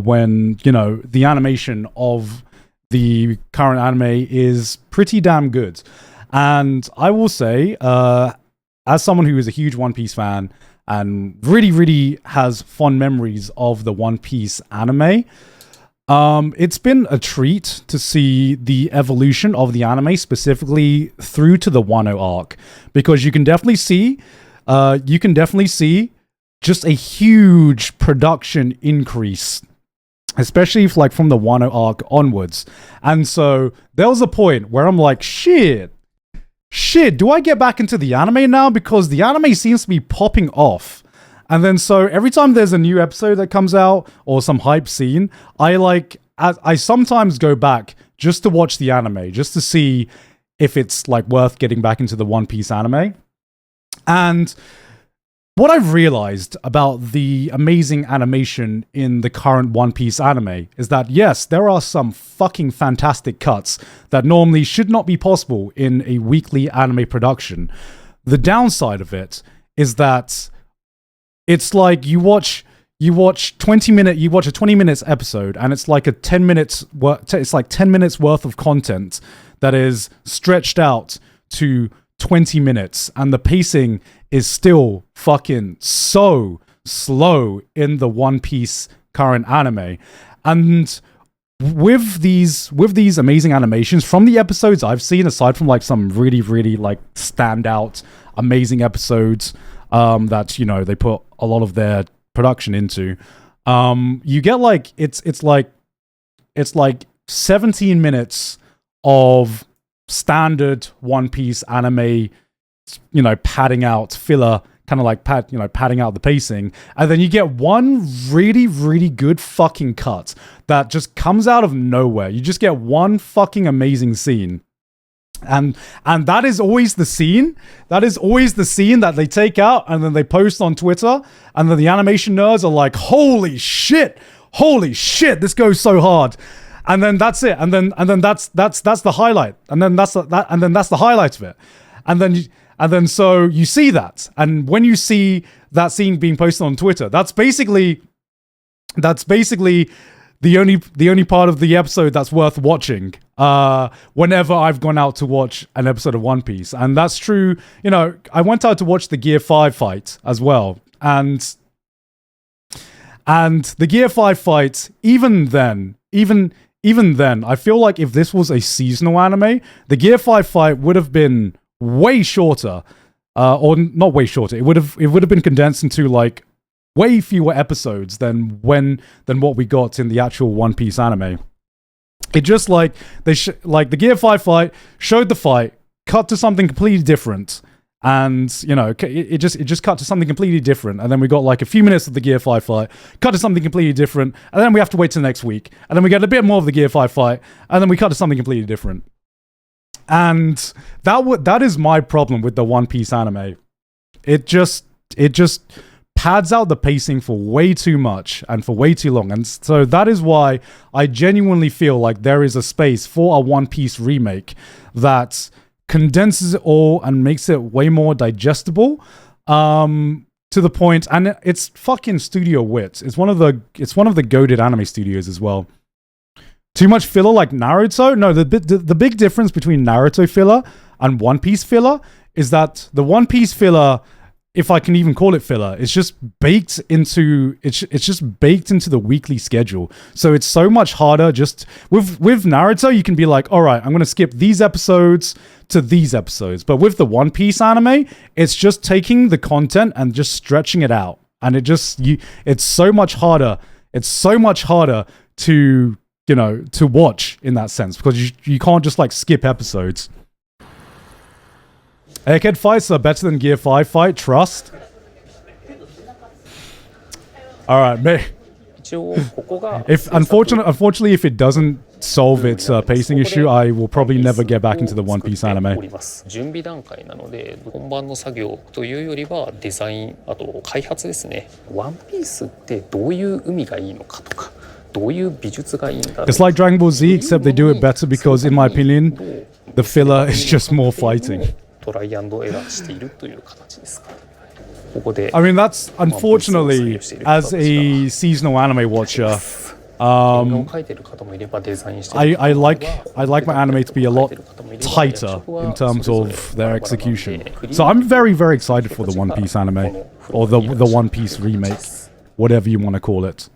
when, you know, the animation of the current anime is pretty damn good. And I will say, as someone who is a huge One Piece fan and really, really has fond memories of the One Piece anime, it's been a treat to see the evolution of the anime, specifically through to the Wano arc, because you can definitely see just a huge production increase, especially if, like, from the Wano arc onwards. And so there was a point where I'm like, shit, do I get back into the anime now? Because the anime seems to be popping off. And then so every time there's a new episode that comes out or some hype scene, I sometimes go back just to watch the anime, just to see if it's, like, worth getting back into the One Piece anime. And what I've realized about the amazing animation in the current One Piece anime is that, yes, there are some fucking fantastic cuts that normally should not be possible in a weekly anime production. The downside of it is that it's like you watch a 20 minutes episode, and it's like a 10 minutes it's like 10 minutes worth of content that is stretched out to 20 minutes, and the pacing is still fucking so slow in the One Piece current anime. And with these amazing animations from the episodes I've seen, aside from, like, some really, really, like, standout amazing episodes that, you know, they put a lot of their production into, you get, like, it's like 17 minutes of standard One Piece anime, you know, padding out filler, kind of like padding out the pacing, and then you get one really, really good fucking cut that just comes out of nowhere. You just get one fucking amazing scene, and that is always the scene. That is always the scene that they take out and then they post on Twitter, and then the animation nerds are like, "Holy shit, this goes so hard." And then that's it. And then that's the highlight. And then that's the highlight of it. And then so you see that. And when you see that scene being posted on Twitter, that's basically the only part of the episode that's worth watching. Whenever I've gone out to watch an episode of One Piece, and that's true. You know, I went out to watch the Gear 5 fight as well, and the Gear 5 fight, even then, I feel like if this was a seasonal anime, the Gear 5 fight would have been way shorter, or not way shorter. It would have been condensed into, like, way fewer episodes than what we got in the actual One Piece anime. It just, like, like the Gear 5 fight showed the fight, cut to something completely different. And, you know, it just cut to something completely different. And then we got, like, a few minutes of the Gear 5 fight, cut to something completely different. And then we have to wait till next week. And then we get a bit more of the Gear 5 fight. And then we cut to something completely different. And that is my problem with the One Piece anime. It just pads out the pacing for way too much and for way too long. And so that is why I genuinely feel like there is a space for a One Piece remake that condenses it all and makes it way more digestible, to the point, and it's fucking Studio Wit. It's one of the goated anime studios as well. Too much filler like Naruto? No, the big difference between Naruto filler and One Piece filler is that the One Piece filler, if I can even call it filler, it's just baked into the weekly schedule. So it's so much harder. Just with Naruto, you can be like, all right, I'm going to skip these episodes to these episodes. But with the One Piece anime, it's just taking the content and just stretching it out. And it's so much harder. It's so much harder to, you know, to watch in that sense, because you can't just, like, skip episodes. Egghead fights are better than Gear 5 fight, trust. Alright, unfortunately, if it doesn't solve its pacing issue, I will probably never get back into the One Piece anime. 準備段階なので、本番の作業というよりはデザイン、あと開発ですね。ワンピースってどういう海がいいのかとか、どういう美術がいいんだろう。It's like Dragon Ball Z, except they do it better because, in my opinion, the filler is just more fighting. トライアンドエラーしているという形ですか。I mean, that's unfortunately, as a seasonal anime watcher, I like my anime to be a lot tighter in terms of their execution. So I'm very, very excited for the One Piece anime, or the One Piece remake, whatever you want to call it.